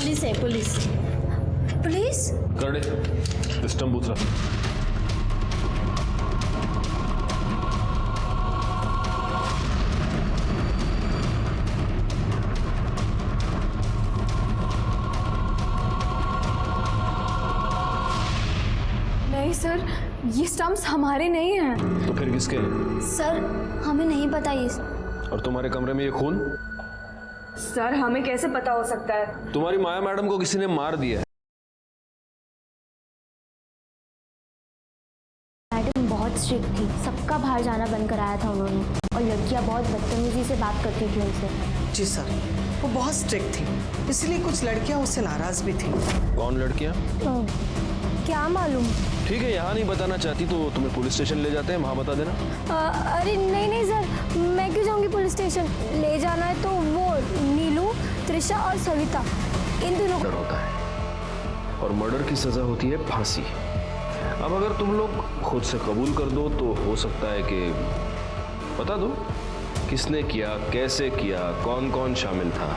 Police है, police. Police? करडे system पूछ रहा। नहीं सर, ये स्टम्प्स हमारे नहीं हैं। तो फिर किसके हैं? सर हमें नहीं पता ये। और तुम्हारे कमरे में ये खून? सर हमें कैसे पता हो सकता है? तुम्हारी माया मैडम को किसी ने मार दिया है। मैडम बहुत स्ट्रिक्ट थी, सबका बाहर जाना बंद कराया था उन्होंने, और लड़कियां बहुत बदतमीजी से बात करती थी उनसे। जी सर, वो बहुत स्ट्रिक्ट थी, इसलिए कुछ लड़कियां उससे नाराज भी थी। कौन लड़कियां? क्या मालूम। ठीक है, यहाँ नहीं बताना चाहती तो तुम्हें पुलिस स्टेशन ले जाते हैं, वहाँ बता देना। अरे नहीं नहीं सर, मैं क्यों जाऊंगी पुलिस स्टेशन? ले जाना है तो वो नीलू, त्रिशा और सविता, इन दोनों मर्डर होता है और मर्डर की सजा होती है फांसी। अब अगर तुम लोग खुद से कबूल कर दो तो हो सकता है कि बता दो किसने किया, कैसे किया, कौन कौन शामिल था।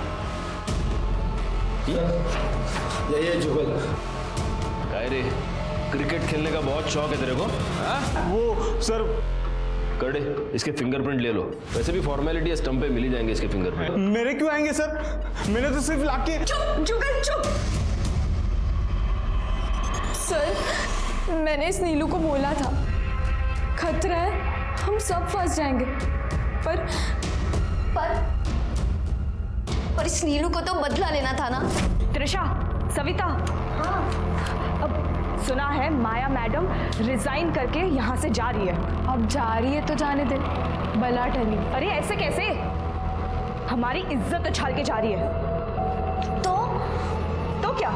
ये जुगल काय रे, क्रिकेट खेलने का बहुत शौक है तेरे को? हाँ? वो सर करडे इसके फिंगरप्रिंट ले लो। वैसे भी फॉर्मेलिटी है, स्टंप पे मिल ही जाएंगे इसके फिंगरप्रिंट। मेरे क्यों आएंगे सर? मैंने तो सिर्फ लाके। चुप जुगल चुप। सर मैंने इस नीलू को बोला था खतरा है, हम सब फंस जाएंगे, पर इस नीलू को तो बदला लेना था ना। त्रिशा, सविता, हाँ, अब सुना है माया मैडम रिजाइन करके यहाँ से जा रही है। अब जा रही है तो जाने दे, बला टली। अरे ऐसे कैसे? हमारी इज्जत उछाल के जा रही है। तो क्या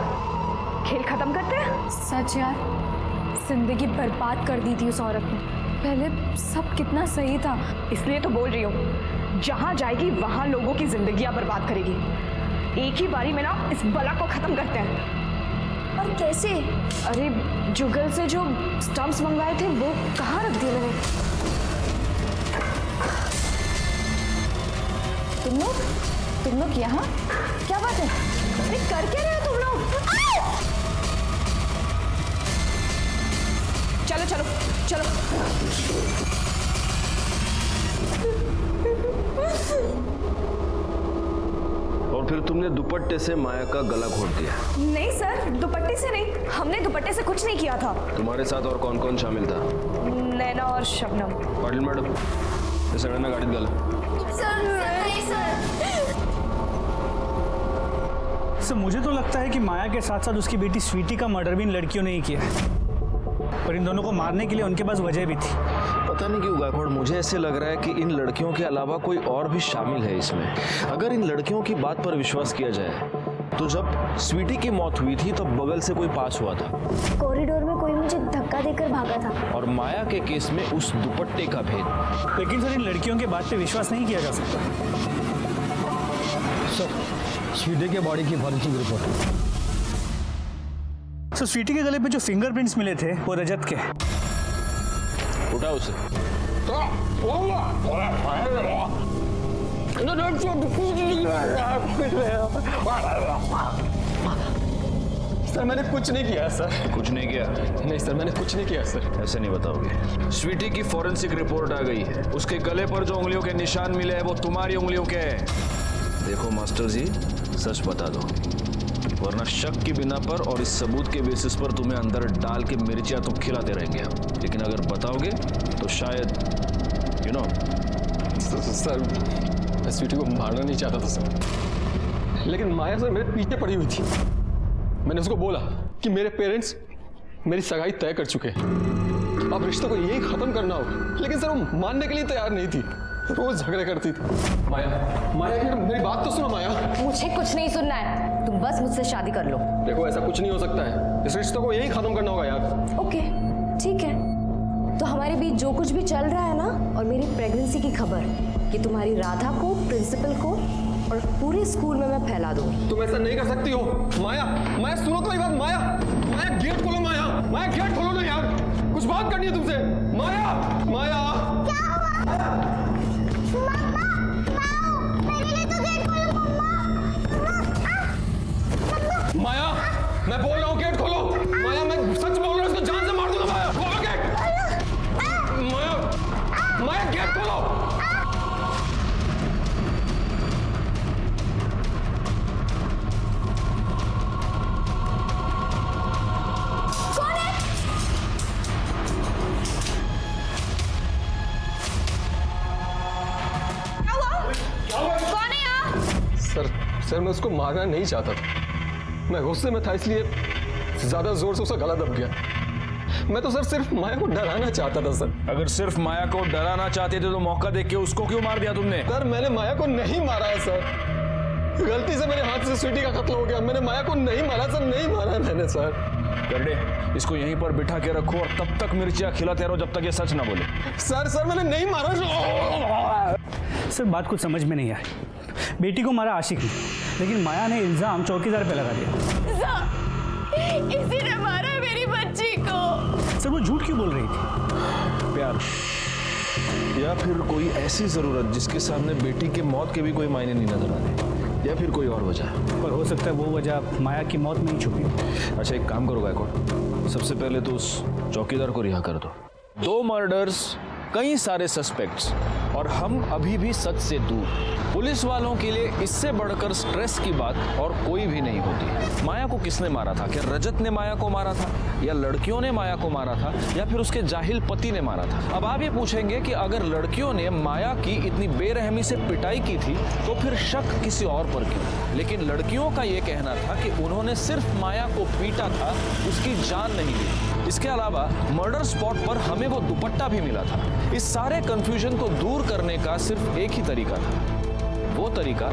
खेल खत्म करते हैं? सच यार, जिंदगी बर्बाद कर दी थी उस औरत ने। पहले सब कितना सही था, इसलिए तो बोल रही हूँ, जहाँ जाएगी वहाँ लोगों की जिंदगियाँ बर्बाद करेगी। एक ही बारी में ना इस बला को खत्म करते हैं। और कैसे? अरे जुगल से जो स्टम्प्स मंगवाए थे वो कहाँ रख दिए मैंने। तुम लोग यहाँ क्या बात है? अरे कर क्या रहे हो तुम लोग? चलो चलो चलो। और फिर तुमने दुपट्टे से माया का गला घोट दिया? नहीं सर, दुपट्टे से नहीं, हमने दुपट्टे से कुछ नहीं किया था। तुम्हारे साथ और कौन कौन शामिल था? नैना और शबनम। पाटिल मॅडम हे सगळ्यांना गाडीत घाला। सर मुझे तो लगता है कि माया के साथ साथ उसकी बेटी स्वीटी का मर्डर भी इन लड़कियों ने ही किया है, पर इन दोनों को मारने के लिए उनके पास वजह भी थी। पता नहीं क्यों गायकवाड़, मुझे ऐसे लग रहा है कि इन लड़कियों के अलावा कोई और भी शामिल है इसमें। अगर इन लड़कियों की बात पर विश्वास किया जाए तो जब स्वीटी की मौत हुई थी तो बगल से कोई पास हुआ था, कॉरिडोर में कोई मुझे धक्का देकर भागा था, और माया के केस में उस दुपट्टे का भेद। लेकिन सर इन लड़कियों के बात पे विश्वास नहीं किया जा सकता। सर स्वीटी के बॉडी की फॉरेंसिक रिपोर्ट। सर स्वीटी के गले पे जो फिंगरप्रिंट्स मिले थे वो रजत के। उठा उसे। सर मैंने कुछ नहीं किया सर। कुछ नहीं किया? नहीं सर, मैंने कुछ नहीं किया सर। ऐसे नहीं बताओगे। स्वीटी की फॉरेंसिक रिपोर्ट आ गई है, उसके गले पर जो उंगलियों के निशान मिले हैं वो तुम्हारी उंगलियों के हैं। देखो मास्टर जी, सच बता दो, वरना शक की बिना पर और इस सबूत के बेसिस पर तुम्हें अंदर डाल के मिर्चियां तो खिलाते रहेंगे हम, लेकिन अगर बताओगे तो शायद यू नो। सर मैं स्वीटी को मारना नहीं चाहता था सर, लेकिन माया सर मेरे पीछे पड़ी हुई थी। मैंने उसको बोला कि मेरे पेरेंट्स मेरी सगाई तय कर चुके हैं, अब रिश्ते को यही खत्म करना होगा, लेकिन सर वो मानने के लिए तैयार नहीं थी, रोज झगड़े करती थी। माया मेरी बात तो सुनो माया। मुझे कुछ नहीं सुनना है, तुम बस मुझसे शादी कर लो। देखो ऐसा कुछ नहीं हो सकता है, इस रिश्ते को यही खत्म करना होगा यार। ओके ठीक है, तो हमारे बीच जो कुछ भी चल रहा है ना, और मेरी प्रेगनेंसी की खबर, कि तुम्हारी राधा को, प्रिंसिपल को और पूरे स्कूल में मैं फैला दूंगी। तुम ऐसा नहीं कर सकती हो माया। माया सुनो तो एक बात। माया माया गेट खोलो। माया माया गेट खोलो ना यार, कुछ बात करनी है तुमसे। माया माया क्या हुआ? मेरे लिए तो गेट खोलो मम्मा। मैं बोल रहा हूँ गेट खोलो। माया मैं सच बोल रहा हूँ, इसको जान से मार दूंगा। माया खोलो गेट। माया माया गेट खोलो। कौन है यहाँ? सर मैं उसको मारना नहीं चाहता था। मैं गुस्से में था इसलिए ज्यादा जोर से उसका गला दब गया। मैं तो सर सिर्फ माया को डराना चाहता था सर। अगर सिर्फ माया को डराना चाहते थे तो मौका देख के उसको क्यों मार दिया तुमने? सर मैंने माया को नहीं मारा है सर। गलती से मेरे हाथ से स्वीटी का कत्ल हो गया। मैंने माया को नहीं मारा सर, नहीं मारा मैंने सर। करडे, इसको यहीं पर बिठा के रखो और तब तक मिर्चियां खिलाते रहो जब तक ये सच ना बोले। सर मैंने नहीं मारा। सर बात कुछ समझ में नहीं आई। बेटी को मारा आशिक ने, लेकिन माया ने इल्जाम चौकीदार पे लगा दिया। इसी ने मारा मेरी बच्ची को। सर वो झूठ क्यों बोल रही थी? प्यार या फिर कोई ऐसी जरूरत जिसके सामने बेटी के मौत के भी कोई मायने नहीं नजर आ रहे, या फिर कोई और वजह? पर हो सकता है वो वजह माया की मौत में ही छुपी हो। अच्छा एक काम करो गायकवाड़, सबसे पहले तो उस चौकीदार को रिहा कर दो। 2 मर्डर्स, कई सारे सस्पेक्ट्स, और हम अभी भी सच से दूर। पुलिस वालों के लिए इससे बढ़कर स्ट्रेस की बात और कोई भी नहीं होती। माया को किसने मारा था? क्या रजत ने माया को मारा था, या लड़कियों ने माया को मारा था, या फिर उसके जाहिल पति ने मारा था? अब आप ये पूछेंगे कि अगर लड़कियों ने माया की इतनी बेरहमी से पिटाई की थी तो फिर शक किसी और पर क्यों? लेकिन लड़कियों का ये कहना था कि उन्होंने सिर्फ माया को पीटा था, उसकी जान नहीं ली। इसके अलावा मर्डर स्पॉट पर हमें वो दुपट्टा भी मिला था। इस सारे कंफ्यूजन को दूर करने का सिर्फ एक ही तरीका था, वो तरीका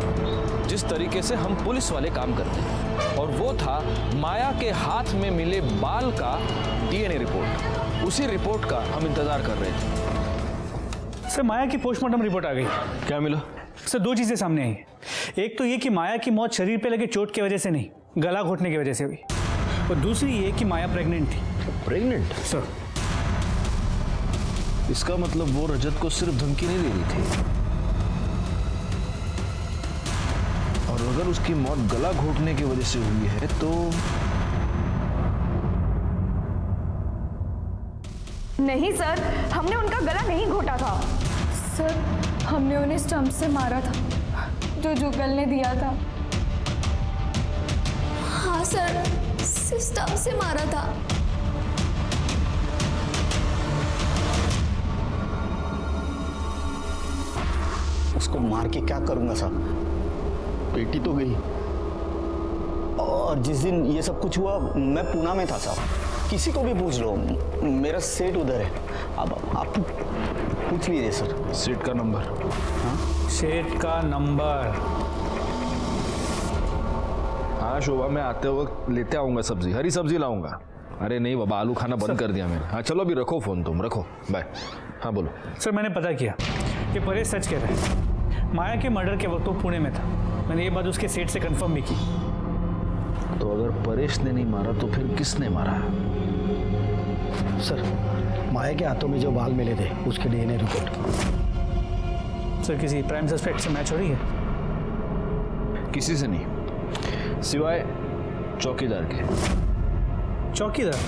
जिस तरीके से हम पुलिस वाले काम करते हैं, और वो था माया के हाथ में मिले बाल का डीएनए रिपोर्ट। उसी रिपोर्ट का हम इंतजार कर रहे थे। सर माया की पोस्टमार्टम रिपोर्ट आ गई। क्या मिला? सर 2 चीजें सामने आई। एक तो ये कि माया की मौत शरीर पे लगे चोट की वजह से नहीं, गला घोटने की वजह से हुई, और दूसरी ये कि माया प्रेग्नेंट थी। प्रेग्नेंट? सर इसका मतलब वो रजत को सिर्फ धमकी नहीं दे रही थी, और अगर उसकी मौत गला घोटने की वजह से हुई है तो नहीं सर, हमने उनका गला नहीं घोटा था। सर हमने उन्हें स्टंप से मारा था, जो जुगल ने दिया था। हाँ सर, सिर्फ स्टंप से मारा था। उसको मार के क्या करूंगा साहब? बेटी तो गई। और जिस दिन ये सब कुछ हुआ मैं पूना में था साहब। किसी को भी पूछ लो, मेरा सेट उधर है। अब आप पूछ लीजिए सर। सीट का नंबर? सेट का नंबर? हाँ शोभा, मैं आते वक्त लेते आऊंगा सब्जी, हरी सब्जी लाऊंगा। अरे नहीं बाबा, आलू खाना बंद कर दिया मैंने। हाँ चलो अभी रखो फोन, तुम रखो, बाय। हाँ बोलो। सर मैंने पता किया कि परेश सच कह रहे हैं। माया के मर्डर के वक्त वो पुणे में था। मैंने ये बात उसके सेट से कंफर्म भी की। तो अगर परेश ने नहीं मारा तो फिर किसने मारा? सर माया के हाथों में जो बाल मिले थे उसके डीएनए रिपोर्ट। सर किसी प्राइम सस्पेक्ट से मैच हो रही है? किसी से नहीं, सिवाय चौकीदार के। चौकीदार?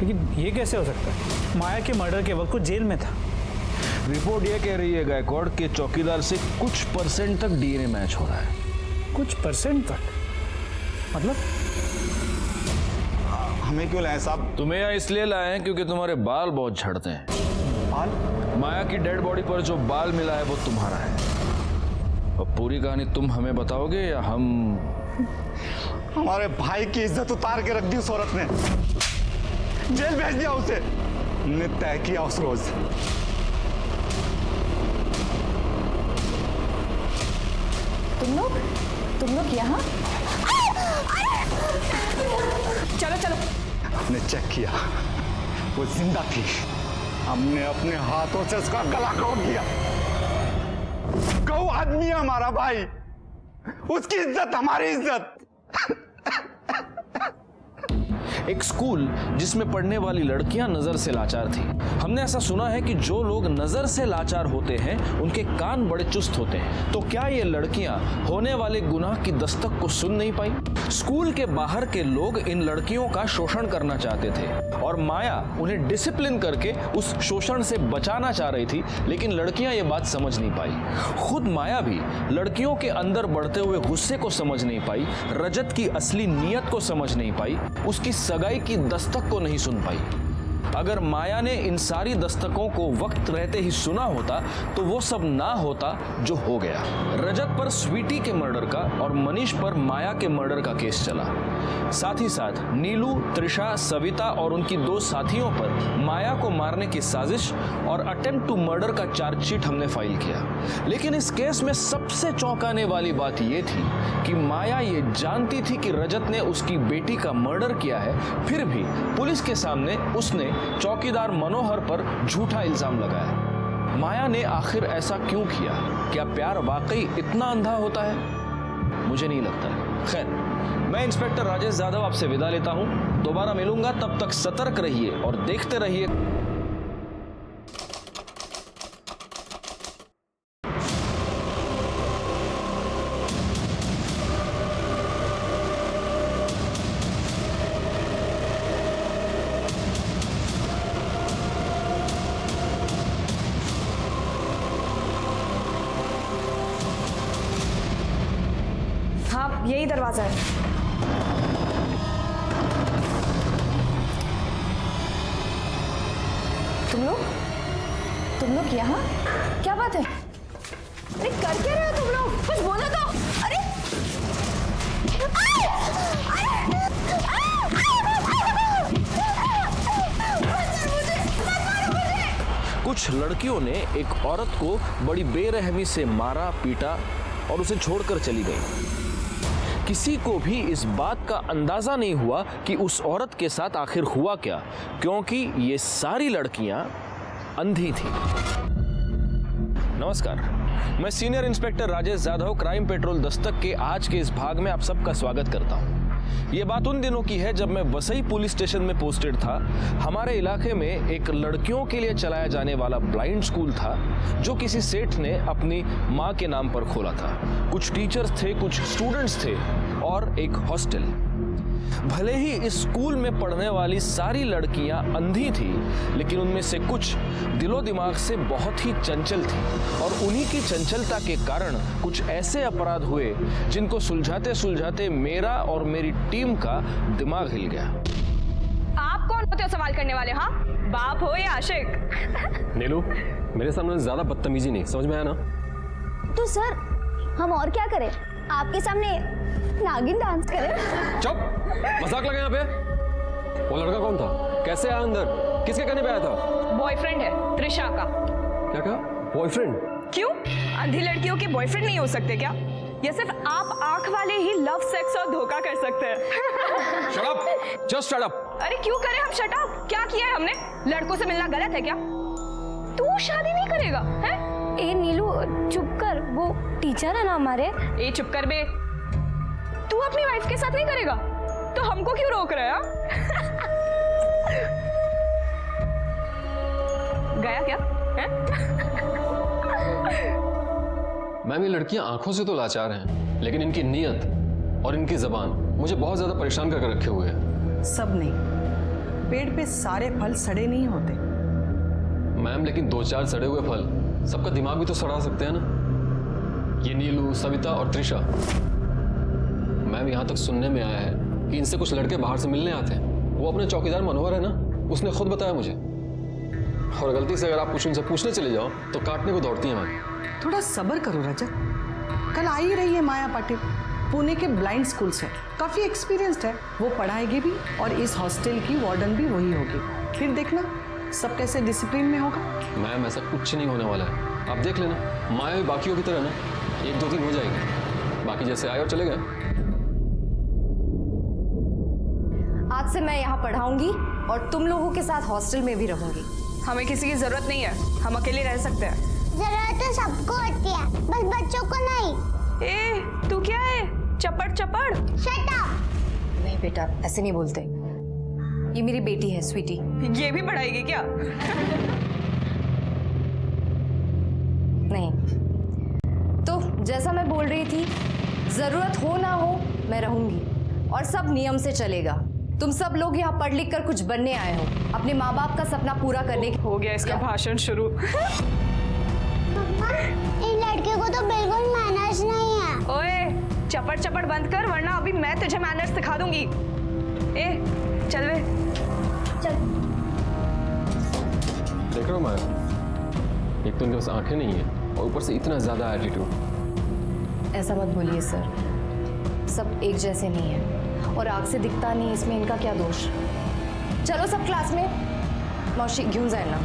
लेकिन ये कैसे हो सकता है? माया के मर्डर के वक्त वो जेल में था। रिपोर्ट ये कह रही है गायकवाड़ कि चौकीदार से कुछ % तक डीएनए मैच हो रहा है। कुछ % तक? मतलब? हमें क्यों लाए साहब? तुम्हें यहाँ इसलिए लाए हैं क्योंकि तुम्हारे बाल बहुत झड़ते हैं। बाल? माया की डेड बॉडी पर जो बाल मिला है वो तुम्हारा है। अब पूरी कहानी तुम हमें बताओगे या हम? हमारे भाई की इज्जत उतार के रख दी उस औरत ने। जेल भेज दिया उसे। हमने तय किया उस रोज। तुम लोग यहाँ? चलो चलो। हमने चेक किया, वो जिंदा थी। हमने अपने हाथों से उसका गला काट दिया। गौ आदमी है हमारा भाई, उसकी इज्जत हमारी इज्जत। एक स्कूल जिसमें पढ़ने वाली लड़कियां नजर से लाचार थी। हमने ऐसा सुना है कि जो लोग नजर से लाचार होते हैं उनके कान बड़े चुस्त होते हैं। तो क्या ये लड़कियां होने वाले गुनाह की दस्तक को सुन नहीं पाई? स्कूल के बाहर के लोग इन लड़कियों का शोषण करना चाहते थे और माया उन्हें डिसिप्लिन करके उस शोषण से बचाना चाह रही थी, लेकिन लड़कियां ये बात समझ नहीं पाई। खुद माया भी लड़कियों के अंदर बढ़ते हुए गुस्से को समझ नहीं पाई, रजत की असली नीयत को समझ नहीं पाई, उसकी सगाई की दस्तक को नहीं सुन पाई। अगर माया ने इन सारी दस्तकों को वक्त रहते ही सुना होता तो वो सब ना होता जो हो गया। रजत पर स्वीटी के मर्डर का और मनीष पर माया के मर्डर का केस चला। साथ ही साथ नीलू, त्रिशा, सविता और उनकी 2 साथियों पर माया को मारने की साजिश और अटेम्प्ट टू मर्डर का चार्जशीट हमने फाइल किया। लेकिन इस केस में सबसे चौंकाने वाली बात यह थी कि माया ये जानती थी कि रजत ने उसकी बेटी का मर्डर किया है, फिर भी पुलिस के सामने उसने चौकीदार मनोहर पर झूठा इल्जाम लगाया। माया ने आखिर ऐसा क्यों किया? क्या प्यार वाकई इतना अंधा होता है? मुझे नहीं लगता। खैर, मैं इंस्पेक्टर राजेश यादव आपसे विदा लेता हूं। दोबारा मिलूंगा, तब तक सतर्क रहिए और देखते रहिए। हाँ, यही दरवाजा है। तुम लोग यहाँ? क्या बात है? अरे कर क्या रहे हो तुम लोग? कुछ बोलो तो। अरे कुछ लड़कियों ने एक औरत को बड़ी बेरहमी से मारा, पीटा और उसे छोड़कर चली गई। किसी को भी इस बात का अंदाजा नहीं हुआ कि उस औरत के साथ आखिर हुआ क्या, क्योंकि ये सारी लड़कियां अंधी थी। नमस्कार, मैं senior inspector Rajesh Yadav, crime petrol Dastak के आज के इस भाग में आप सबका स्वागत करता हूं। ये बात उन दिनों की है जब मैं वसई पुलिस स्टेशन में पोस्टेड था। हमारे इलाके में एक लड़कियों के लिए चलाया जाने वाला ब्लाइंड स्कूल था जो किसी सेठ ने अपनी माँ के नाम पर खोला था। कुछ टीचर्स थे, कुछ स्टूडेंट्स थे और एक हॉस्टल। भले ही इस स्कूल में पढ़ने वाली सारी लड़कियां अंधी थी, लेकिन उनमें से कुछ दिलो दिमाग से बहुत ही चंचल थी और उन्हीं की चंचलता के कारण कुछ ऐसे अपराध हुए जिनको सुलझाते सुलझाते मेरा और मेरी टीम का दिमाग हिल गया। आप कौन होते हो सवाल करने वाले? हाँ, बाप हो या आशिक? नीलू, मेरे सामने ज्यादा बदतमीजी नहीं, समझ में आया ना? तो सर हम और क्या करें? आपके सामने नागिन डांस करें? चुप, मजाक लगा यहाँ पे। वो लड़का कौन था? कैसे आया अंदर? किसके कहने पे आया था? बॉयफ्रेंड है त्रिशा का। क्या कहा? बॉयफ्रेंड? क्यों? अंधी लड़कियों के बॉयफ्रेंड नहीं हो सकते क्या? या सिर्फ आप आंख वाले ही लव, सेक्स और धोखा कर सकते हैं? Shut up, just shut up. अरे क्यों करें हम शट अप? क्या किया है हमने? लड़कों से मिलना गलत है क्या? तू शादी नहीं करेगा है? ए नीलू चुप कर, वो टीचर है ना हमारे। ए चुप कर बे। तू अपनी वाइफ के साथ नहीं करेगा तो हमको क्यों रोक रहा है? गया क्या है? मैम, ये लड़कियां आंखों से तो लाचार हैं, लेकिन इनकी नीयत और इनकी जबान मुझे बहुत ज्यादा परेशान करके रखे हुए हैं। सब नहीं, पेड़ पे सारे फल सड़े नहीं होते। मैम, लेकिन 2-4 सड़े हुए फल सबका दिमाग भी तो सड़ा सकते हैं ना। ये नीलू, सविता और त्रिशा। मैम, यहाँ तक सुनने में आया है कि इनसे कुछ लड़के बाहर से मिलने आते हैं। वो अपने चौकीदार मनोहर है ना, उसने खुद बताया मुझे। और गलती से अगर आप कुछ उनसे पूछने चले जाओ तो काटने को दौड़ती हैं मैम। थोड़ा सब्र करो रजत, कल आ ही रही है माया पाटिल, पुणे के ब्लाइंड स्कूल से, काफी एक्सपीरियंस्ड है। वो पढ़ाएगी भी और इस हॉस्टल की वार्डन भी वही होगी। फिर देखना सब कैसे डिसिप्लिन में होगा। मैम, ऐसा कुछ नहीं होने वाला है, आप देख लेना। माया भी बाकियों की तरह ना 1-2 दिन हो जाएगी, बाकी जैसे आए और चले गए। आज से मैं यहाँ पढ़ाऊंगी और तुम लोगों के साथ हॉस्टल में भी रहूंगी। हमें किसी की जरूरत नहीं है, हम अकेले रह सकते हैं। जरूरत तो सबको होती है, बस बच्चों को नहीं। ए तू क्या है? चपड़ चपड़। Shut up. नहीं बेटा, ऐसे नहीं बोलते। ये मेरी बेटी है स्वीटी। ये भी पढ़ाएगी क्या? नहीं, तो जैसा मैं बोल रही थी, जरूरत हो ना हो मैं रहूंगी और सब नियम से चलेगा। तुम सब लोग यहाँ पढ़ लिख कर कुछ बनने आए हो, अपने माँ बाप का सपना पूरा करने के। हो गया इसका भाषण शुरू। इन लड़के को तो बिल्कुल मैनर्स नहीं है। ओए चपड़ चपड़ बंद कर, वरना अभी मैं तुझे मैनर्स सिखा दूंगी। ए चल वे। देख रहा हूँ मैं, एक तो उनके पास आंखें नहीं है और ऊपर से इतना ज्यादा एटीट्यूड। ऐसा मत बोलिए सर, सब एक जैसे नहीं है और आग से दिखता नहीं, इसमें इनका क्या दोष। चलो सब क्लास में, मौशी घेऊन जाए ना।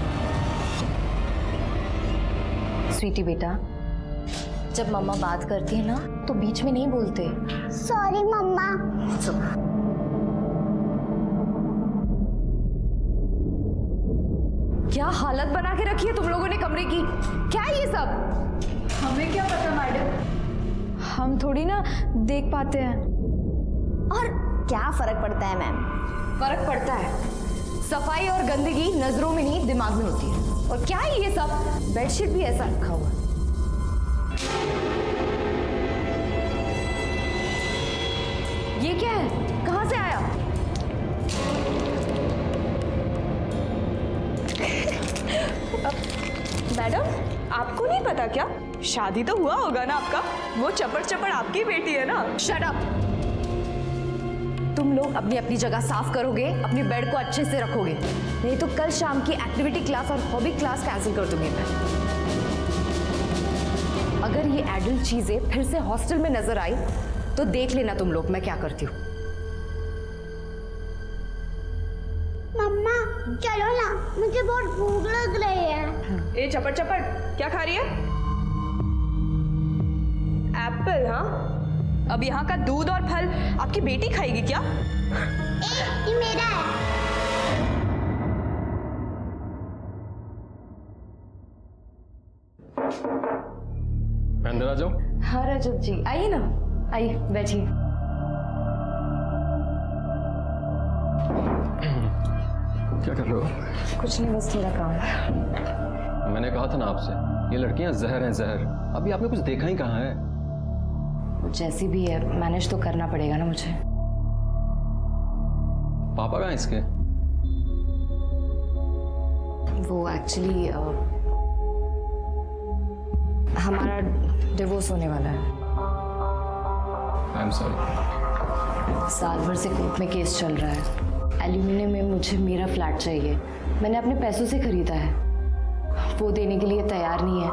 स्वीटी बेटा, जब मम्मा बात करती है ना तो बीच में नहीं बोलते। सॉरी मम्मा। क्या हालत बना के रखी है तुम लोगों ने कमरे की, क्या है ये सब? हमें क्या पता मैडम, हम थोड़ी ना देख पाते हैं। और क्या फर्क पड़ता है मैम? फर्क पड़ता है, सफाई और गंदगी नजरों में नहीं दिमाग में होती है। और क्या है ये सब? बेडशीट भी ऐसा रखा हुआ। ये क्या है, कहां से आया? मैडम आपको नहीं पता क्या? शादी तो हुआ होगा ना आपका, वो चपड़ चपड़ आपकी बेटी है ना। Shut up. तुम लोग अपनी अपनी जगह साफ करोगे, अपनी बेड को अच्छे से रखोगे, नहीं तो कल शाम की एक्टिविटी क्लास और हॉबी क्लास कैंसिल कर दूंगी मैं। अगर ये एडल्ट चीजें फिर से हॉस्टल में नजर आई तो देख लेना तुम लोग मैं क्या करती हूँ। मम्मा चलो ना, मुझे बहुत भूख लग रही है। ए चपड़ चपड़, क्या खा रही है? एप्पल? हाँ, अब यहाँ का दूध और फल आपकी बेटी खाएगी क्या? ये मेरा है। मैं अंदर आ जाऊं? हाँ रजत जी, आइए ना, आइए बैठिए। क्या कर रहे हो? कुछ नहीं, बस थोड़ा काम। मैंने कहा था ना आपसे, ये लड़कियां जहर हैं जहर। अभी आपने कुछ देखा ही कहाँ है? जैसी भी है मैनेज तो करना पड़ेगा ना मुझे। पापा कहाँ हैं इसके? वो एक्चुअली हमारा डिवोर्स होने वाला है। I am sorry. साल भर से कोर्ट में केस चल रहा है। एल्यूमिनियम में मुझे मेरा फ्लैट चाहिए, मैंने अपने पैसों से खरीदा है, वो देने के लिए तैयार नहीं है।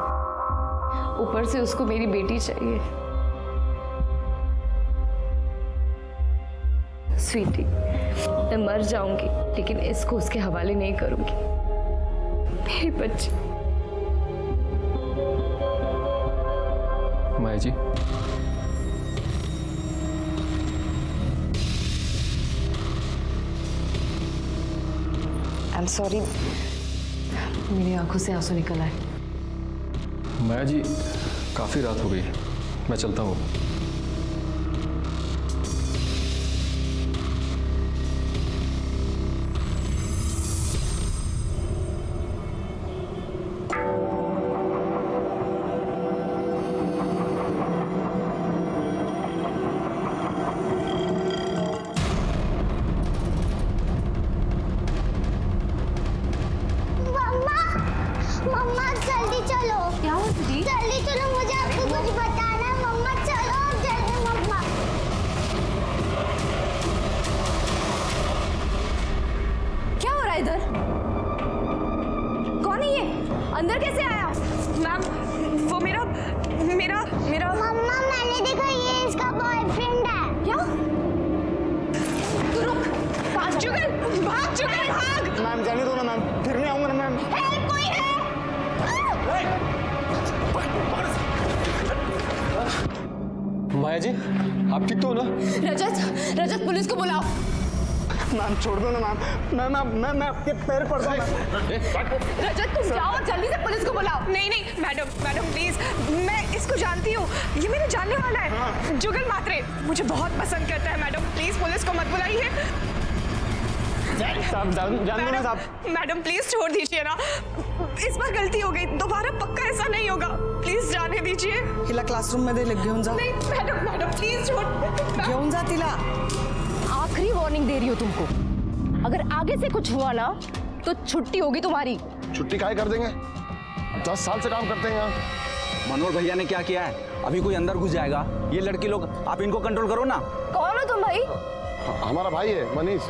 ऊपर से उसको मेरी बेटी चाहिए। स्वीटी, मैं मर जाऊंगी लेकिन इसको उसके हवाले नहीं करूंगी। मेरी बच्ची। माया जी, आई एम सॉरी, मेरी आंखों से आंसू निकल आए। माया जी, काफी रात हो गई, मैं चलता हूँ। मम्मा जल्दी चलो। क्या हुआ दीदी? जल्दी चलो, मुझे आपको कुछ बताना है। मम्मा चलो जल्दी। मम्मा क्या हो रहा है इधर? कौन है ये? अंदर कैसे आया? मैम वो मेरा मेरा मेरा मम्मा मैंने देखा, ये इसका बॉयफ्रेंड है। क्या? तू रुक, भाग जुगल, भाग। मैम जाने दो ना मैम, फिर नहीं आऊंगा ना मैम। कोई है? माया जी, आप ठीक तो हो ना? रजत पुलिस को बुलाओ। मैम छोड़ दो ना मैम। मैं आपके पैर पड़ रहा हूँ। रजत तुम जाओ और जल्दी से पुलिस को बुलाओ। नहीं मैडम प्लीज, मैं इसको जानती हूँ, ये मेरे जानने वाला है। जुगल मात्रे मुझे बहुत पसंद करता है मैडम, प्लीज पुलिस को मत बुलाइए। साहब जान दो ना साहब। मैडम प्लीज छोड़ दीजिए ना, इस बार गलती हो गई, दोबारा पक्का ऐसा नहीं होगा, प्लीज जाने दीजिए। हिला क्लासरूम मध्ये घेऊन जा, नहीं मैडम मैडम प्लीज छोड़। घेऊन जा तिला। आखिरी वार्निंग दे रही हो तुमको, अगर आगे से कुछ हुआ ना तो छुट्टी होगी तुम्हारी। छुट्टी काहे कर देंगे, 10 साल से काम करते हैं यहाँ। मनोहर भैया ने क्या किया है, अभी कोई अंदर घुस जाएगा। ये लड़की लोग, आप इनको कंट्रोल करो ना। कौन हो तुम भाई? हमारा भाई है मनीष,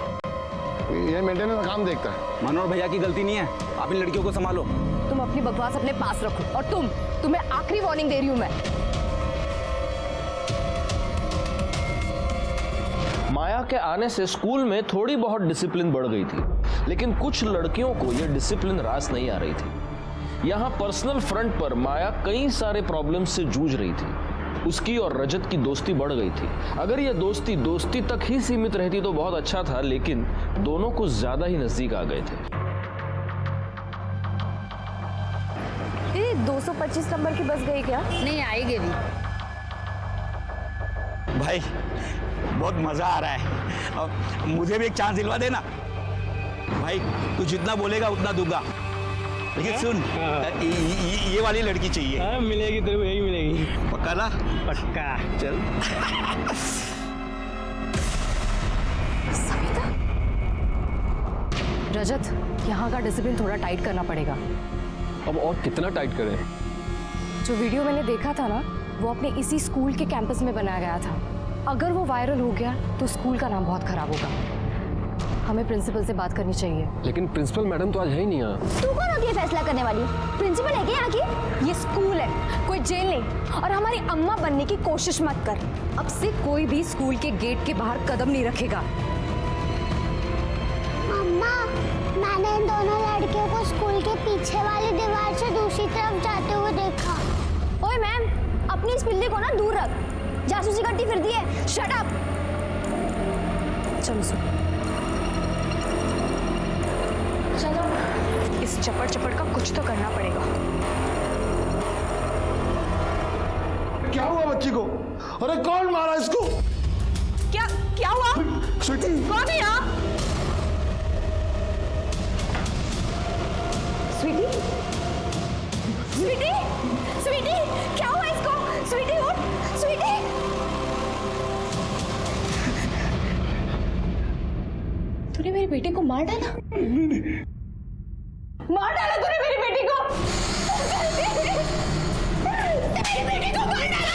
ये मेंटेनेंस का काम देखता है। मनोहर भैया की गलती नहीं है, आप इन लड़कियों को संभालो। तुम अपनी बकवास अपने पास रखो, और तुम्हें आखिरी वार्निंग दे रही हूं मैं। माया के आने से स्कूल में थोड़ी बहुत डिसिप्लिन बढ़ गई थी, लेकिन कुछ लड़कियों को यह डिसिप्लिन रास नहीं आ रही थी। यहाँ पर्सनल फ्रंट पर माया कई सारे प्रॉब्लम से जूझ रही थी। उसकी और रजत की दोस्ती बढ़ गई थी। अगर यह दोस्ती तक ही सीमित रहती तो बहुत अच्छा था, लेकिन दोनों कुछ ज्यादा ही नजदीक आ गए थे। 225 नंबर की बस गई क्या? नहीं आएगी भी। भाई बहुत मजा आ रहा है, और मुझे भी एक चांस दिलवा देना भाई। तू जितना बोलेगा उतना दूंगा, लेकिन सुन, ये वाली लड़की चाहिए। मिलेगी तेरे को, यही मिलेगी। पक्का ना? पक्का। चल। सविता, रजत, यहाँ का डिसिप्लिन थोड़ा टाइट करना पड़ेगा। अब और कितना टाइट करें? जो वीडियो मैंने देखा था ना, वो अपने इसी स्कूल के कैंपस में बनाया गया था। अगर वो वायरल हो गया तो स्कूल का नाम बहुत खराब होगा। हमें प्रिंसिपल से बात करनी चाहिए। लेकिन प्रिंसिपल मैडम तो आज है ही नहीं यहाँ। तू कौन होती है फैसला करने वाली? प्रिंसिपल है क्या यहाँ की? ये स्कूल है, कोई जेल नहीं। और हमारी अम्मा बनने की कोशिश मत कर। अब से कोई भी स्कूल के गेट के बाहर कदम नहीं रखेगा। मम्मा, मैंने इन दोनों लड़कियों को स्कूल के पीछे वाली दीवार से दूसरी तरफ जाते हुए देखा। ओए मैम, अपनी इस पिल्ली को ना दूर रख, जासूसी करती फिरती है। Shut up. चलो सुन, इस चपड़ का कुछ तो करना पड़ेगा। क्या हुआ बच्ची को? अरे कौन मारा इसको? क्या हुआ? स्वीटी, कौन है यहाँ? स्वीटी, स्वीटी, स्वीटी, क्या हुआ इसको? स्वीटी उठ, स्वीटी। तूने मेरी बेटी को मार डाला? मार डाला तूने मेरी बेटी को? मेरी बेटी को मार डाला?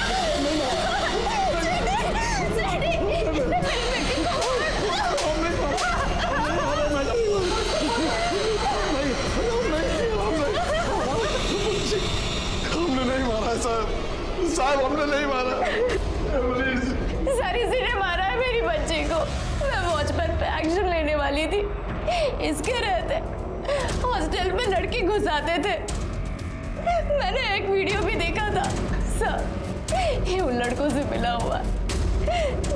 हमने नहीं मारा साहब, हमने नहीं मारा। सर इसी ने मारा है मेरी बच्ची को। मैं वॉचमैन पे एक्शन लेने वाली थी, इसके रहते हॉस्टल में लड़के घुसाते थे। मैंने एक वीडियो भी देखा था सर, ये उन लड़कों से मिला हुआ।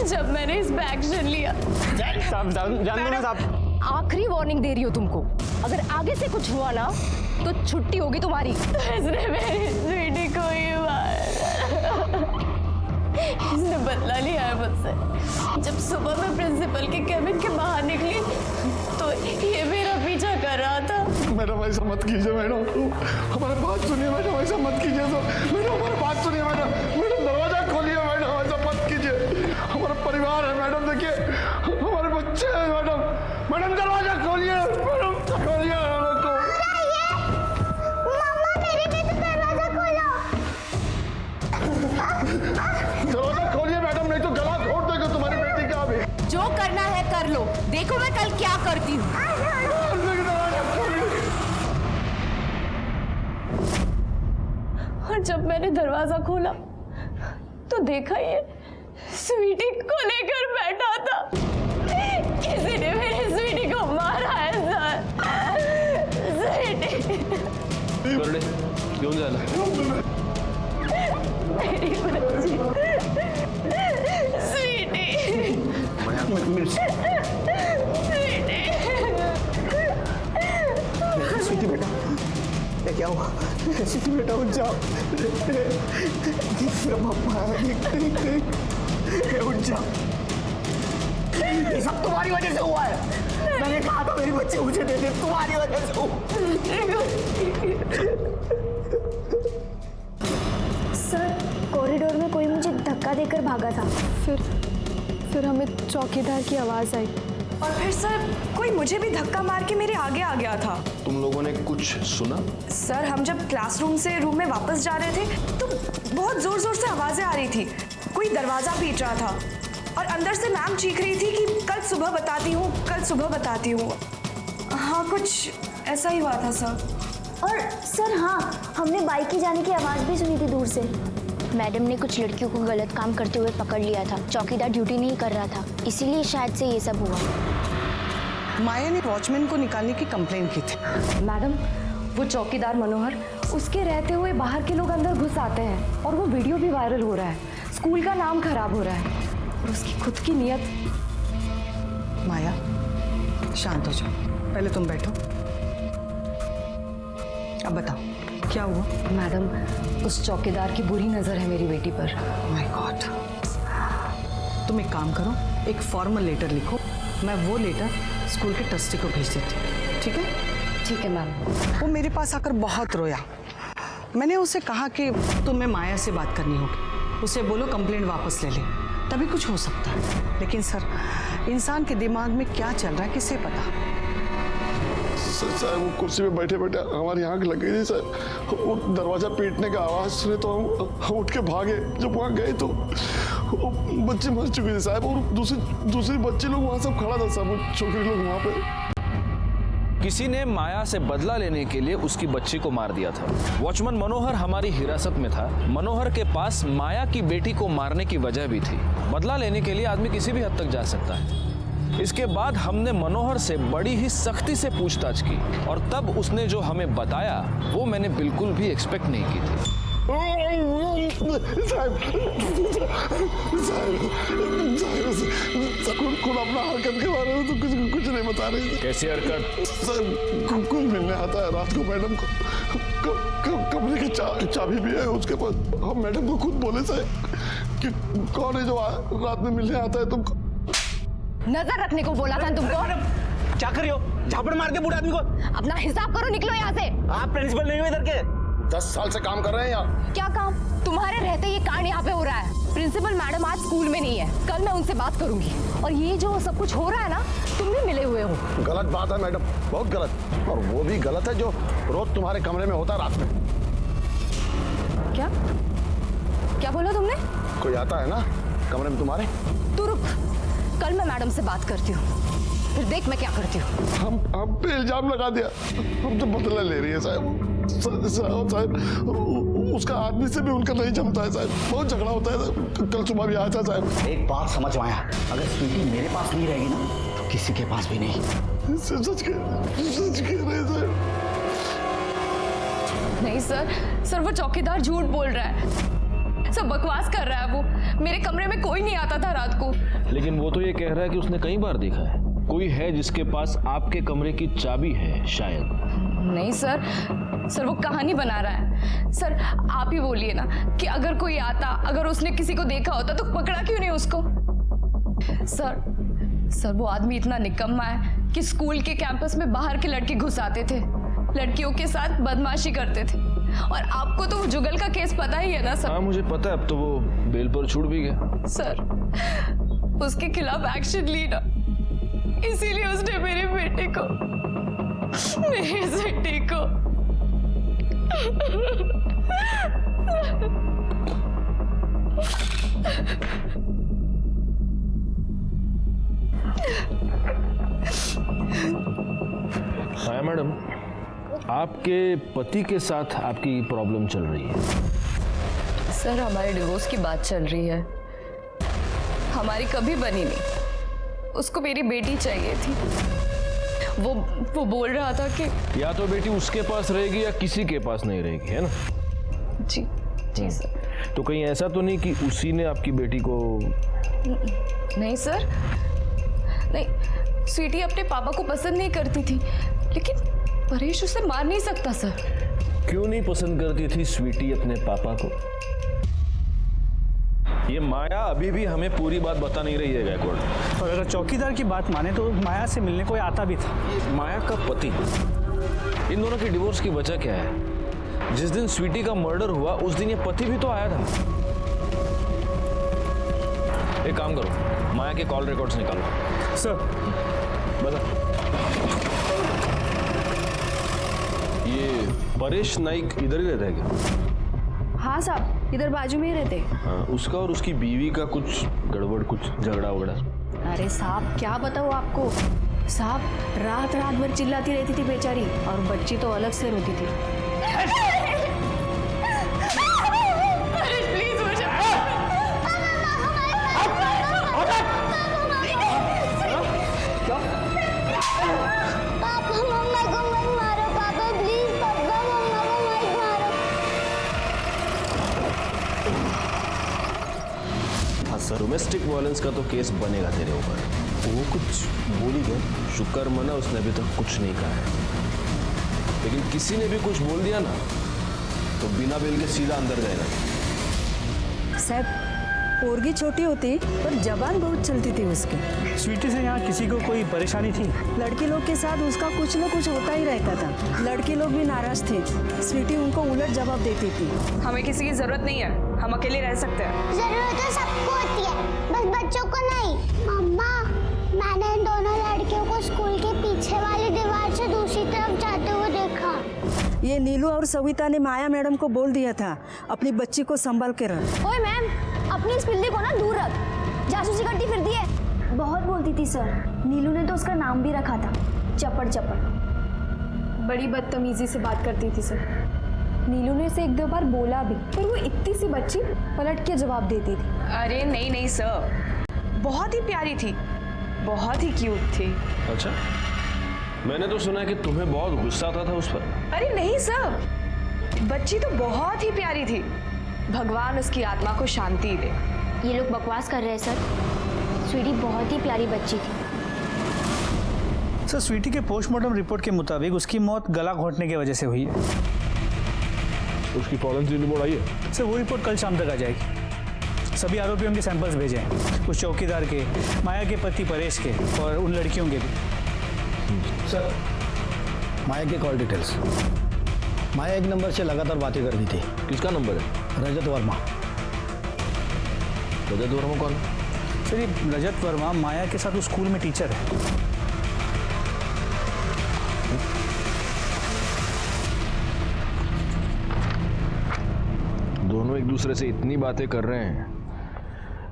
जब मैंने इस पे एक्शन लिया। साहब जान दो ना साहब। आखिरी वार्निंग दे रही हो तुमको, अगर आगे से कुछ हुआ ना तो छुट्टी होगी तुम्हारी। इसने मेरी स्वीटी को ही मारा। इसने बदला लिया है मुझसे। जब सुबह मैं प्रिंसिपल के कैबिन के बाहर निकली तो ये मेरा पीछा कर रहा था। मैडम ऐसा मत कीजिए मैडम, हमारे बात सुनिए मैडम, ऐसा मत कीजिए। मैडम हमारी बात सुनिए मैडम, मैडम दरवाजा खोलिए मैडम, ऐसा मत कीजिए। हमारा परिवार है मैडम, देखिए हमारे बच्चे हैं मैडम। मैडम दरवाजा खोलिए, मैडम खोलिए हम को। मम्मा, मेरे लिए तो दरवाजा खोलो। दरवाजा खोलिए मैडम, नहीं तो गला घोट देगा तुम्हारी बेटी का अभी। जो करना है कर लो, देखो मैं कल क्या करती हूँ। और जब मैंने दरवाजा खोला तो देखा ये स्वीटी को लेकर बैठा था। किसी ने मेरी स्वीटी को मारा है सर। स्वीटी घेऊन जायला। मेरी बच्ची स्वीटी, स्वीटी बेटा, ये क्या हुआ? स्वीटी बेटा उठ जाओ। पापा उठ जाओ। ये सब तुम्हारी वजह से हुआ है। मैंने कहा था मेरी बच्ची मुझे दे दे, तुम्हारी वजह से। सर कॉरिडोर में कोई मुझे धक्का देकर भागा था। फिर हमें चौकीदार की आवाज़ आई और फिर सर कोई मुझे भी धक्का मार के मेरे आगे आ गया था। तुम लोगों ने कुछ सुना? सर हम जब क्लासरूम से रूम में वापस जा रहे थे तो बहुत जोर जोर से आवाज़ें आ रही थी। कोई दरवाज़ा पीट रहा था और अंदर से मैम चीख रही थी कि कल सुबह बताती हूँ, कल सुबह बताती हूँ। हाँ कुछ ऐसा ही हुआ था सर। और सर हाँ, हमने बाइक की जाने की आवाज़ भी सुनी थी दूर से। मैडम ने कुछ लड़कियों को गलत काम करते हुए पकड़ लिया था। चौकीदार ड्यूटी नहीं कर रहा था, इसीलिए शायद से ये सब हुआ। माया ने वॉचमैन को निकालने की कंप्लेन की थी। मैडम वो चौकीदार मनोहर, उसके रहते हुए बाहर के लोग अंदर घुस आते हैं और वो वीडियो भी वायरल हो रहा है। स्कूल का नाम खराब हो रहा है और उसकी खुद की नीयत। माया शांत हो जाओ, पहले तुम बैठो। अब बताओ क्या हुआ? मैडम उस चौकीदार की बुरी नजर है मेरी बेटी पर। My God. तुम एक काम करो, एक फॉर्मल लेटर लिखो, मैं वो लेटर स्कूल के ट्रस्टी को भेज देती हूँ, ठीक है? ठीक है मैम। वो मेरे पास आकर बहुत रोया। मैंने उसे कहा कि तुम्हें माया से बात करनी होगी, उसे बोलो कंप्लेंट वापस ले ले, तभी कुछ हो सकता है। लेकिन सर इंसान के दिमाग में क्या चल रहा है किसे पता। सर वो कुर्सी पे बैठे बैठे हमारी आंख लग गई थी सर। वो दरवाजा पीटने का आवाज सुने तो हम उठ के भागे। जब वहाँ गए तो बच्चे मर चुके थे साहब, और दूसरे बच्चे लोग वहाँ सब खड़ा था सब, छोकरे लोग वहाँ पे। किसी ने माया से बदला लेने के लिए उसकी बच्ची को मार दिया था। वॉचमैन मनोहर हमारी हिरासत में था। मनोहर के पास माया की बेटी को मारने की वजह भी थी। बदला लेने के लिए आदमी किसी भी हद तक जा सकता है। इसके बाद हमने मनोहर से बड़ी ही सख्ती से पूछताछ की और तब उसने जो हमें बताया वो मैंने बिल्कुल भी एक्सपेक्ट नहीं की थी। खुद अपना हरकत के बारे में तो कुछ नहीं बता रहे। कैसी हरकत? सर कोई मिलने आता है रात को मैडम को, कमरे की चाबी भी है उसके पास। हम मैडम को खुद बोले सर कि कौन है जो रात में मिलने आता है तुमको। नजर रखने को बोला था तुमको। क्या कर रही हो? झापड़ मार के बूढ़े आदमी को। अपना हिसाब करो, निकलो यहाँ से। आप प्रिंसिपल नहीं हो इधर के? 10 साल से काम कर रहे हैं यहाँ। क्या काम? तुम्हारे रहते ये कांड यहाँ पे हो रहा है। प्रिंसिपल मैडम आज स्कूल में नहीं है, कल मैं उनसे बात करूंगी। और ये जो सब कुछ हो रहा है ना, तुम भी मिले हुए हो। गलत बात है मैडम, बहुत गलत। और वो भी गलत है जो रोज तुम्हारे कमरे में होता है रात में। क्या बोला तुमने? कोई आता है ना कमरे में तुम्हारे? तू रुक, कल मैं मैडम से बात करती हूँ, फिर देख मैं क्या करती हूँ। हम पे इल्जाम लगा दिया। हम तो बदला ले रही है साहब। उसका आदमी से भी उनका नहीं जमता है साहब, बहुत झगड़ा होता है साहब। कल सुबह भी आया था साहब। एक बात समझ में आया, अगर स्वीटी मेरे पास नहीं रहेगी ना तो किसी के पास भी नहीं। सच कह रहे साहब। नहीं सर वो चौकीदार झूठ बोल रहा है, सब बकवास कर रहा है। वो मेरे कमरे में कोई नहीं आता था रात को। लेकिन वो तो ये कह रहा है कि उसने कई बार देखा है। कोई है जिसके पास आपके कमरे की चाबी है शायद। नहीं सर वो कहानी बना रहा है। सर आप ही बोलिए ना कि अगर कोई आता, अगर उसने किसी को देखा होता तो पकड़ा क्यों नहीं उसको? सर वो आदमी इतना निकम्मा है कि स्कूल के कैंपस में बाहर के लड़के घुस आते थे, लड़कियों के साथ बदमाशी करते थे। और आपको तो वो जुगल का केस पता ही है ना सर? हाँ मुझे पता है, अब तो वो बेल पर छूट भी गया। सर उसके खिलाफ एक्शन ली ना, इसीलिए उसने मेरी बेटी को हाँ मैडम, आपके पति के साथ आपकी प्रॉब्लम चल रही है। सर हमारे डिवोर्स की बात चल रही है, हमारी कभी बनी नहीं। उसको मेरी बेटी चाहिए थी। वो बोल रहा था कि या तो बेटी उसके पास रहेगी या किसी के पास नहीं रहेगी, है ना? जी सर। तो कहीं ऐसा तो नहीं कि उसी ने आपकी बेटी को? नहीं सर, नहीं। स्वीटी अपने पापा को पसंद नहीं करती थी, लेकिन परेश उसे मार नहीं सकता सर। क्यों नहीं पसंद करती थी स्वीटी अपने पापा को? ये माया अभी भी हमें पूरी बात बता नहीं रही है गायकवाड़। और अगर चौकीदार की बात माने तो माया से मिलने कोई आता भी था। ये माया का पति, इन दोनों की डिवोर्स की वजह क्या है? जिस दिन स्वीटी का मर्डर हुआ उस दिन ये पति भी तो आया था। एक काम करो, माया के कॉल रिकॉर्ड्स निकालो। सर बता। ये परेश नाइक इधर ही रहता है क्या? हाँ साहब, इधर बाजू में ही रहते। हाँ, उसका और उसकी बीवी का कुछ गड़बड़, कुछ झगड़ा वगड़ा। अरे साहब क्या बताऊँ आपको, साहब रात रात भर चिल्लाती रहती थी बेचारी, और बच्ची तो अलग से रोती थी। प्लीज मुझे पापा मम्मा को मत मारो, पापा प्लीज, पापा मम्मा को मत मारो। हाँ सर, डोमेस्टिक वायलेंस का तो केस बनेगा तेरे ऊपर। वो कुछ बोल ही गए, शुक्र मना उसने अभी तक कुछ नहीं कहा है, लेकिन किसी ने भी कुछ बोल दिया ना तो बिना बेल के सीधा अंदर जाएगा। साहब पोरगी छोटी होती पर जबान बहुत चलती थी उसकी। स्वीटी से यहाँ किसी को कोई परेशानी थी? लड़के लोग के साथ उसका कुछ न कुछ होता ही रहता था। लड़के लोग भी नाराज थे, स्वीटी उनको उलट जवाब देती थी। हमें किसी की जरूरत नहीं है, हम अकेले रह सकते हैं। जरूरत तो सबको होती है, बस बच्चों को नहीं। मम्मा, मैंने इन दोनों लड़कियों को स्कूल के पीछे वाली दीवार से दूसरी तरफ जाते हुए देखा। ये नीलू और सविता ने माया मैडम को बोल दिया था अपनी बच्ची को संभाल के रख। ओए मैम, अपनी इस पिल्ली को ना दूर रख, जासूसी करती फिरती है। बहुत बोलती थी सर, नीलू ने तो उसका नाम भी रखा था, चपड़ चपड़। बड़ी बदतमीजी से बात करती थी सर। नीलू ने इसे एक दो बार बोला भी, पर वो इतनी सी बच्ची पलट के जवाब देती थी। अरे नहीं नहीं सर, बहुत ही प्यारी थी, बहुत ही क्यूट थी। अच्छा, मैंने तो सुना कि तुम्हें बहुत गुस्सा आता था उस पर। अरे नहीं सर, बच्ची तो बहुत ही प्यारी थी, भगवान उसकी आत्मा को शांति दे। ये लोग बकवास कर रहे हैं सर, स्वीटी बहुत ही प्यारी बच्ची थी। सर स्वीटी के पोस्टमार्टम रिपोर्ट के मुताबिक उसकी मौत गला घोंटने की वजह से हुई है। उसकी फॉरेंसिक रिपोर्ट आई है? सर वो रिपोर्ट कल शाम तक आ जाएगी। सभी आरोपियों के सैंपल्स भेजे हैं, उस चौकीदार के, माया के पति परेश के और उन लड़कियों के भी। सर माया के कॉल डिटेल्स। माया एक नंबर से लगातार बातें कर रही थी। किसका नंबर है? रजत वर्मा। रजत वर्मा कौन? सर ये रजत वर्मा माया के साथ उस स्कूल में टीचर है। दोनों एक दूसरे से इतनी बातें कर रहे हैं,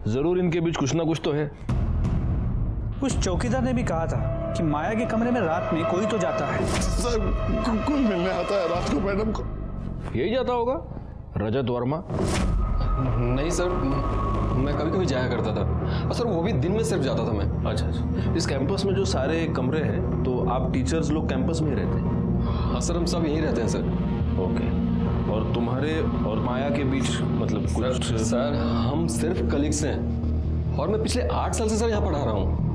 जरूर इनके बीच कुछ ना कुछ तो है। उस चौकीदार ने भी कहा था कि माया के कमरे में रात में कोई तो जाता है। सर कोई मिलने आता है रात को मैडम को। यही जाता होगा रजत वर्मा। नहीं सर, मैं कभी कभी जाया करता था, और सर वो भी दिन में सिर्फ जाता था मैं। अच्छा अच्छा, इस कैंपस में जो सारे कमरे हैं तो आप टीचर्स लोग कैंपस में ही रहते हैं? हाँ सर, हम सब यहीं रहते हैं सर। ओके, और तुम्हारे और माया के बीच मतलब कुछ? सर हम सिर्फ कलीग्स हैं, और मैं पिछले 8 साल से सर यहाँ पढ़ा रहा हूँ।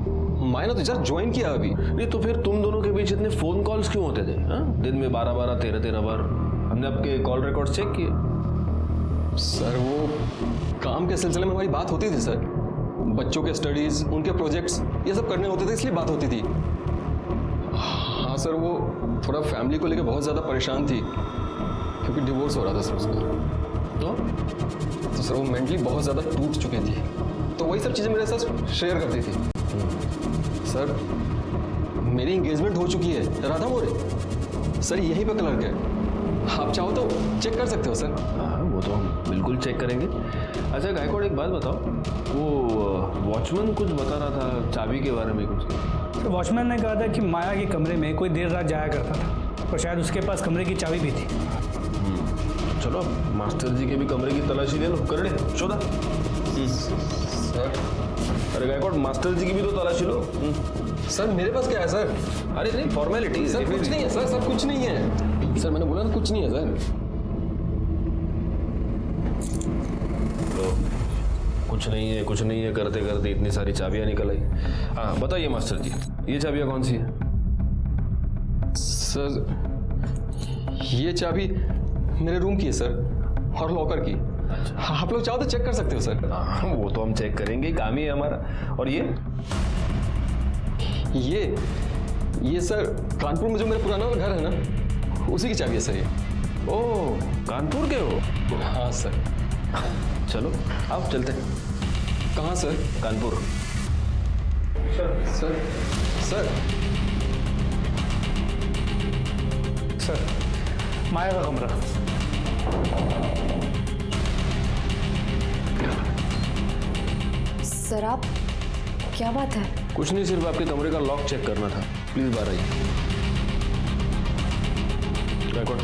माया ने तो जस्ट ज्वाइन किया अभी। नहीं तो फिर तुम दोनों के बीच इतने फोन कॉल्स क्यों होते थे? दिन में 12-12, 13-13 बार। हमने आपके कॉल रिकॉर्ड चेक किए। सर वो काम के सिलसिले में हमारी बात होती थी सर, बच्चों के स्टडीज, उनके प्रोजेक्ट्स, ये सब करने होते थे, इसलिए बात होती थी। हाँ सर, वो थोड़ा फैमिली को लेकर बहुत ज़्यादा परेशान थी, क्योंकि डिवोर्स हो रहा था सर उसका। तो सर वो मेंटली बहुत ज़्यादा टूट चुकी थी, तो वही सब चीज़ें मेरे साथ शेयर करती थी। सर मेरी इंगेजमेंट हो चुकी है राधा मोरे, सर यहीं पर क्लर्क है, आप चाहो तो चेक कर सकते हो सर। हाँ वो तो हम बिल्कुल चेक करेंगे। अच्छा गायकवाड़, एक बात बताओ, वो वॉचमैन कुछ बता रहा था चाबी के बारे में कुछ? तो वॉचमैन ने कहा था कि माया के कमरे में कोई देर रात जाया करता था, और शायद उसके पास कमरे की चाबी भी थी। चलो मास्टर जी के भी कमरे की तलाशी ले लो, कर ले शोधा। सर अरे गायकवाड़, मास्टर जी की भी तो तलाशी लो। सर मेरे पास क्या है सर? अरे नहीं, फॉर्मेलिटी। सर कुछ नहीं है सर, सर कुछ नहीं है सर, मैंने बोला ना कुछ नहीं है सर। लो, कुछ नहीं है करते करते इतनी सारी चाबियां निकल आई। हाँ बताइए मास्टर जी, ये चाबियां कौन सी है? सर ये चाबी मेरे रूम की है सर, और लॉकर की। हाँ, आप लोग चाहो तो चेक कर सकते हो सर। हाँ, वो तो हम चेक करेंगे, काम ही है हमारा। और ये सर कानपुर में जो मेरा पुराना घर है ना, उसी की चाबी है सर ये। ओह, कानपुर के हो? हाँ सर। चलो आप चलते हैं। कहाँ sir? Kanpur. Sir sir sir, Maya का कमरा। सर आप, क्या बात है? कुछ नहीं, सिर्फ आपके कमरे का लॉक चेक करना था। प्लीज बाहर आइए। रिकॉर्ड।